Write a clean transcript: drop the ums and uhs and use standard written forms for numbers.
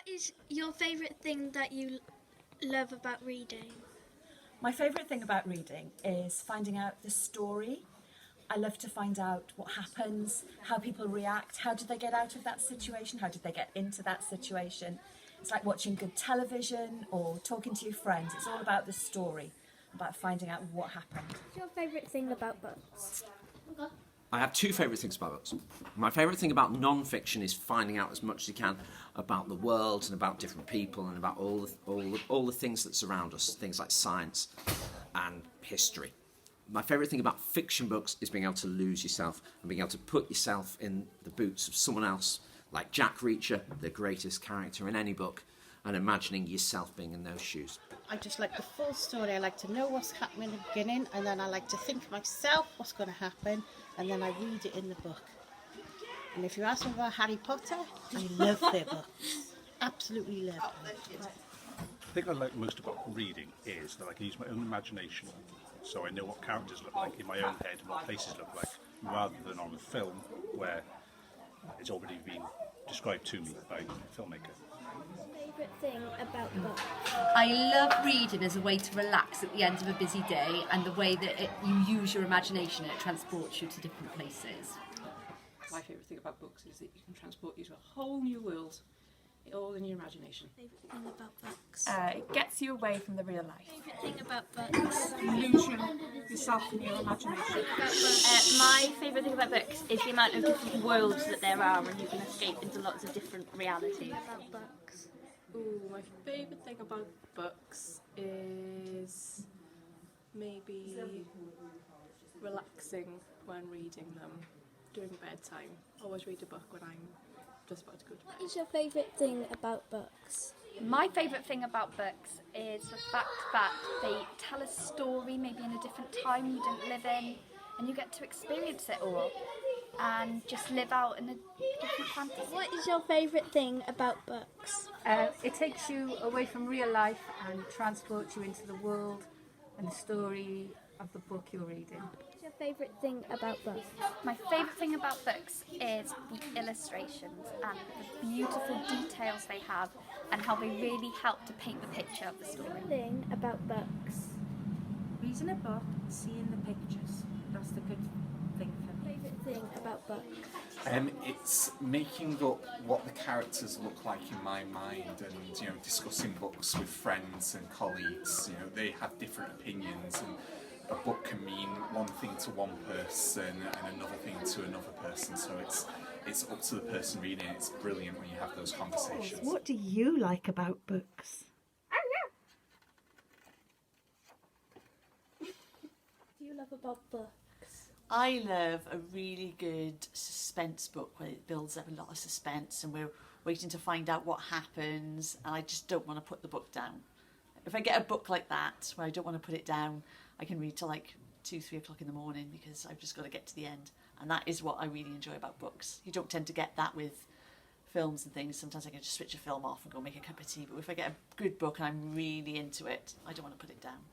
What is your favourite thing that you love about reading? My favourite thing about reading is finding out the story. I love to find out what happens, how people react, how did they get out of that situation, how did they get into that situation. It's like watching good television or talking to your friends. It's all about the story, about finding out what happened. What's your favourite thing about books? I have two favourite things about books. My favourite thing about non-fiction is finding out as much as you can about the world and about different people and about all the things that surround us, things like science and history. My favourite thing about fiction books is being able to lose yourself and being able to put yourself in the boots of someone else, like Jack Reacher, the greatest character in any book, and imagining yourself being in those shoes. I just like the full story. I like to know what's happening in the beginning, and then I like to think myself what's going to happen, and then I read it in the book. And if you ask me about Harry Potter, I love their books. Absolutely love them. The thing I like most about reading is that I can use my own imagination, so I know what characters look like in my own head and what places look like, rather than on a film where it's already been described to me by a filmmaker. Favourite thing about books? I love reading as a way to relax at the end of a busy day, and the way that you use your imagination, it transports you to different places. My favourite thing about books is that you can transport you to a whole new world, all in your imagination. Favourite thing about books? It gets you away from the real life. Favourite thing about books? You lose yourself in your imagination. My favourite thing about books is the amount of different worlds that there are, and you can escape into lots of different realities. About books? Ooh, my favourite thing about books is maybe relaxing when reading them during bedtime. Always read a book when I'm just about to go to bed. What is your favourite thing about books? My favourite thing about books is the fact that they tell a story maybe in a different time you didn't live in, and you get to experience it all and just live out in a different fantasy. What is your favourite thing about books? It takes you away from real life and transports you into the world and the story of the book you're reading. What's your favourite thing about books? My favourite thing about books is the illustrations and the beautiful details they have and how they really help to paint the picture of the story. Thing about books? Reading a book, seeing the pictures, that's the good thing for me. Favourite thing about books? It's making up what the characters look like in my mind, and discussing books with friends and colleagues. They have different opinions, and a book can mean one thing to one person and another thing to another person. So it's up to the person reading it. It's brilliant when you have those conversations. What do you like about books? What do you love about books? I love a really good suspense book where it builds up a lot of suspense and we're waiting to find out what happens, and I just don't want to put the book down. If I get a book like that where I don't want to put it down, I can read till like 2-3 o'clock in the morning because I've just got to get to the end. And that is what I really enjoy about books. You don't tend to get that with films and things. Sometimes I can just switch a film off and go make a cup of tea. But if I get a good book and I'm really into it, I don't want to put it down.